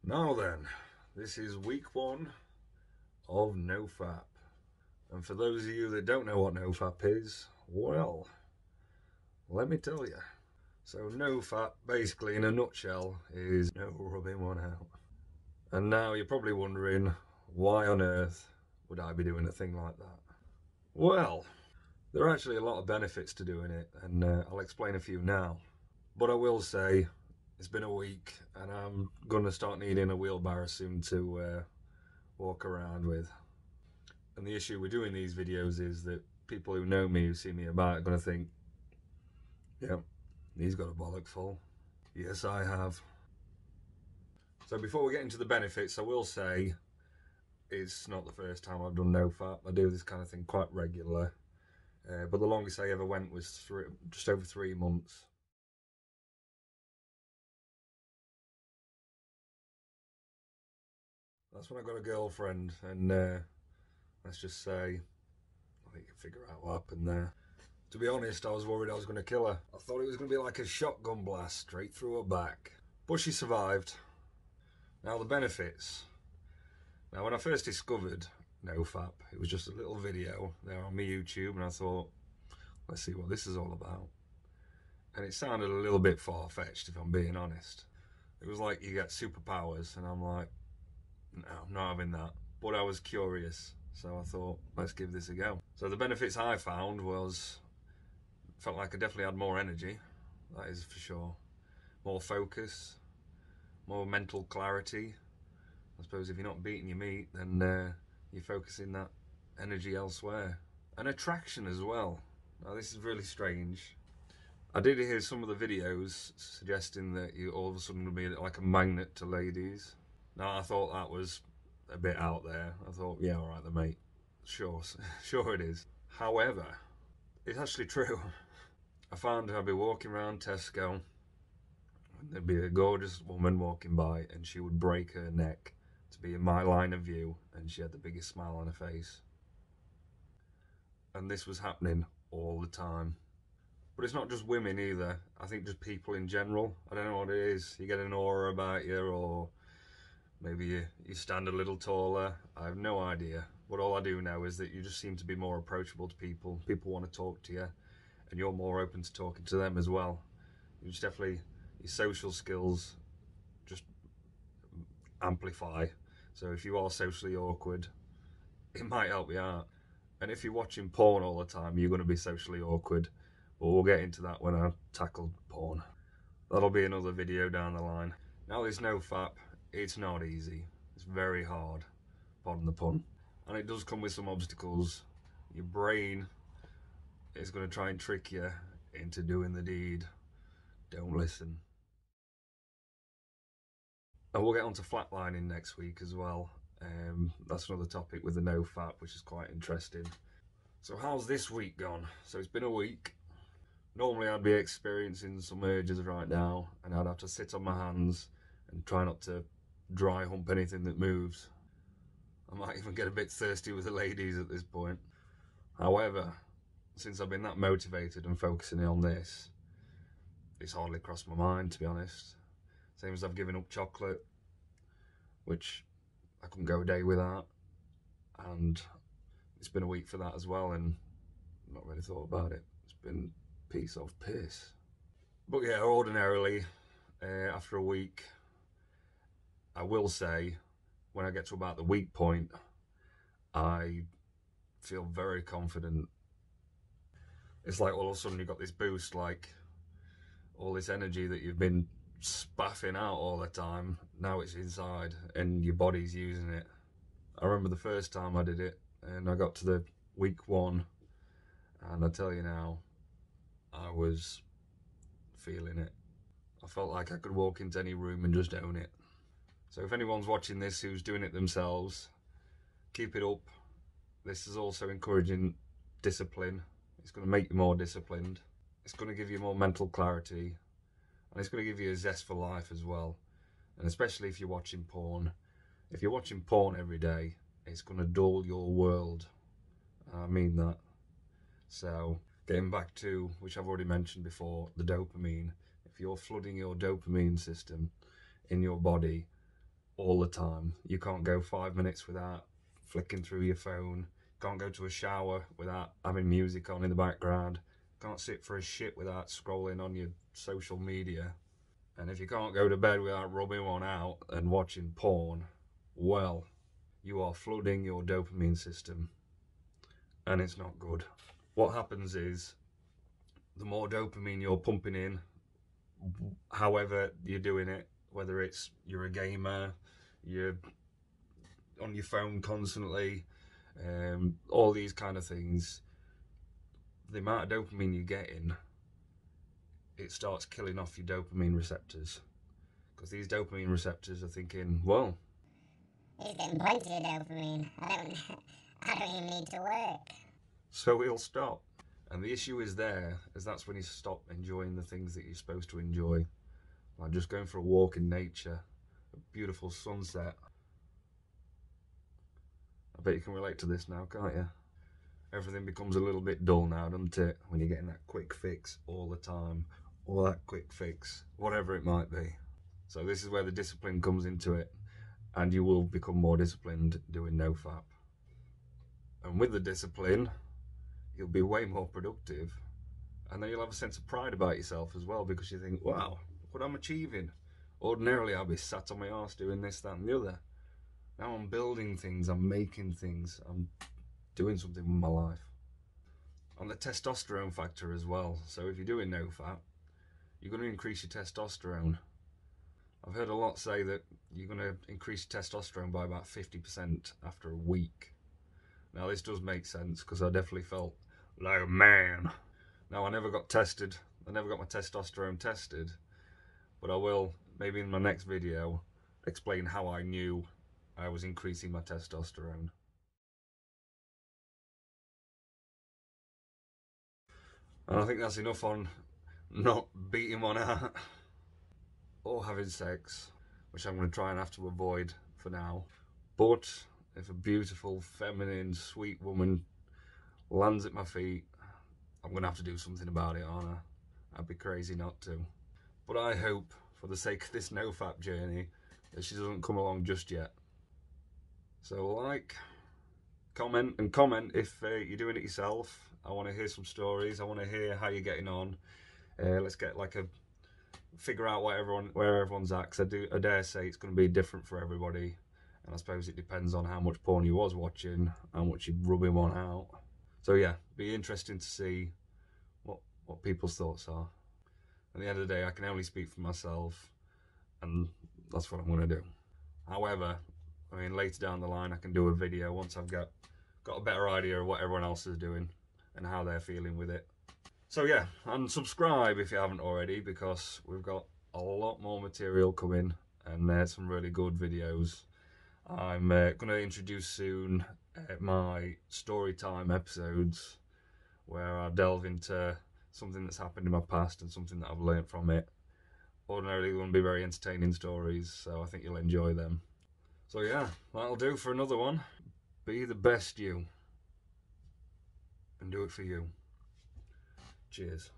Now then, this is week one of nofap. And for those of you that don't know what nofap is, well, let me tell you. So nofap, basically in a nutshell, is no rubbing one out. And now you're probably wondering, why on earth would I be doing a thing like that? Well, there are actually a lot of benefits to doing it, and I'll explain a few now. But I will say, it's been a week, and I'm going to start needing a wheelbarrow soon to walk around with. And the issue with doing these videos is that people who know me, who see me about, are going to think, yeah, he's got a bollock full. Yes, I have. So before we get into the benefits, I will say it's not the first time I've done nofap. I do this kind of thing quite regularly. But the longest I ever went was just over 3 months. That's when I got a girlfriend, and let's just say, I think you can figure out what happened there. To be honest, I was worried I was going to kill her. I thought it was going to be like a shotgun blast straight through her back. But she survived. Now the benefits. Now when I first discovered nofap, it was just a little video there on my YouTube, and I thought, let's see what this is all about. And it sounded a little bit far-fetched, if I'm being honest. It was like you get superpowers, and I'm like, no, I'm not having that. But I was curious, so I thought, let's give this a go. So the benefits I found was, felt like I definitely had more energy, that is for sure. More focus, more mental clarity. I suppose if you're not beating your meat, then you're focusing that energy elsewhere. And attraction as well. Now this is really strange. I did hear some of the videos suggesting that you all of a sudden would be like a magnet to ladies. Now I thought that was a bit out there. I thought, yeah, alright then mate, sure, sure it is. However, it's actually true. I found I'd be walking around Tesco, and there'd be a gorgeous woman walking by, and she would break her neck to be in my line of view, and she had the biggest smile on her face. And this was happening all the time. But it's not just women either. I think just people in general. I don't know what it is. You get an aura about you, or maybe you stand a little taller. I have no idea. But all I do know is that you just seem to be more approachable to people. People want to talk to you, and you're more open to talking to them as well. You just definitely, your social skills just amplify. So if you are socially awkward, it might help you out. And if you're watching porn all the time, you're going to be socially awkward. But we'll get into that when I tackle porn. That'll be another video down the line. Now this nofap, it's not easy. It's very hard, pardon the pun. And it does come with some obstacles. Your brain is going to try and trick you into doing the deed. Don't listen. And we'll get on to flatlining next week as well. That's another topic with the nofap, which is quite interesting. So how's this week gone? So it's been a week. Normally I'd be experiencing some urges right now, and I'd have to sit on my hands and try not to dry hump anything that moves. I might even get a bit thirsty with the ladies at this point. However, since I've been that motivated and focusing on this, it's hardly crossed my mind, to be honest. Same as I've given up chocolate, which I couldn't go a day without, and it's been a week for that as well, and I've not really thought about it. It's been a piece of piss. But yeah, ordinarily, after a week, I will say, when I get to about the week point, I feel very confident. It's like all of a sudden you've got this boost, like all this energy that you've been spaffing out all the time, now it's inside and your body's using it. I remember the first time I did it, and I got to the week one, and I tell you now, I was feeling it. I felt like I could walk into any room and just own it. So if anyone's watching this who's doing it themselves, keep it up. This is also encouraging discipline. It's going to make you more disciplined. It's going to give you more mental clarity, and it's going to give you a zest for life as well. And especially if you're watching porn. If you're watching porn every day, it's going to dull your world. I mean that. So getting back to, which I've already mentioned before, the dopamine. If you're flooding your dopamine system in your body, all the time. You can't go 5 minutes without flicking through your phone. Can't go to a shower without having music on in the background. Can't sit for a shit without scrolling on your social media. And if you can't go to bed without rubbing one out and watching porn, well, you are flooding your dopamine system, and it's not good. What happens is, the more dopamine you're pumping in, however you're doing it, whether it's you're a gamer, you're on your phone constantly, all these kind of things, the amount of dopamine you're getting, it starts killing off your dopamine receptors. Because these dopamine receptors are thinking, well, he's getting plenty of dopamine. I don't even need to work. So he'll stop. And the issue is that's when you stop enjoying the things that you're supposed to enjoy. Like just going for a walk in nature, a beautiful sunset. I bet you can relate to this now, can't you? Everything becomes a little bit dull now, doesn't it? When you're getting that quick fix all the time, or that quick fix, whatever it might be. So this is where the discipline comes into it, and you will become more disciplined doing nofap. And with the discipline, you'll be way more productive, and then you'll have a sense of pride about yourself as well, because you think, wow, look what I'm achieving. Ordinarily I'll be sat on my arse doing this, that and the other. Now I'm building things, I'm making things, I'm doing something with my life. On the testosterone factor as well. So if you're doing nofap, you're going to increase your testosterone. I've heard a lot say that you're going to increase your testosterone by about 50% after a week. Now this does make sense, because I definitely felt like a man. Now I never got tested, I never got my testosterone tested, but I will, maybe in my next video, explain how I knew I was increasing my testosterone. And I think that's enough on not beating one out or having sex, which I'm going to try and have to avoid for now. But if a beautiful, feminine, sweet woman lands at my feet, I'm going to have to do something about it, aren't I? I'd be crazy not to. But I hope, for the sake of this nofap journey, that she doesn't come along just yet. So like, comment if you're doing it yourself. I want to hear some stories. I want to hear how you're getting on. Let's get like figure out where everyone's at, because I dare say it's going to be different for everybody. And I suppose it depends on how much porn you was watching, how much you're rubbing one out. So yeah, be interesting to see what people's thoughts are. At the end of the day, I can only speak for myself, and that's what I'm going to do. However, I mean, later down the line, I can do a video once I've got a better idea of what everyone else is doing and how they're feeling with it. So yeah, and subscribe if you haven't already, because we've got a lot more material coming, and there's some really good videos. I'm going to introduce soon my story time episodes, where I delve into something that's happened in my past and something that I've learned from it. Ordinarily they're going to be very entertaining stories, so I think you'll enjoy them. So yeah, that'll do for another one. Be the best you, and do it for you. Cheers.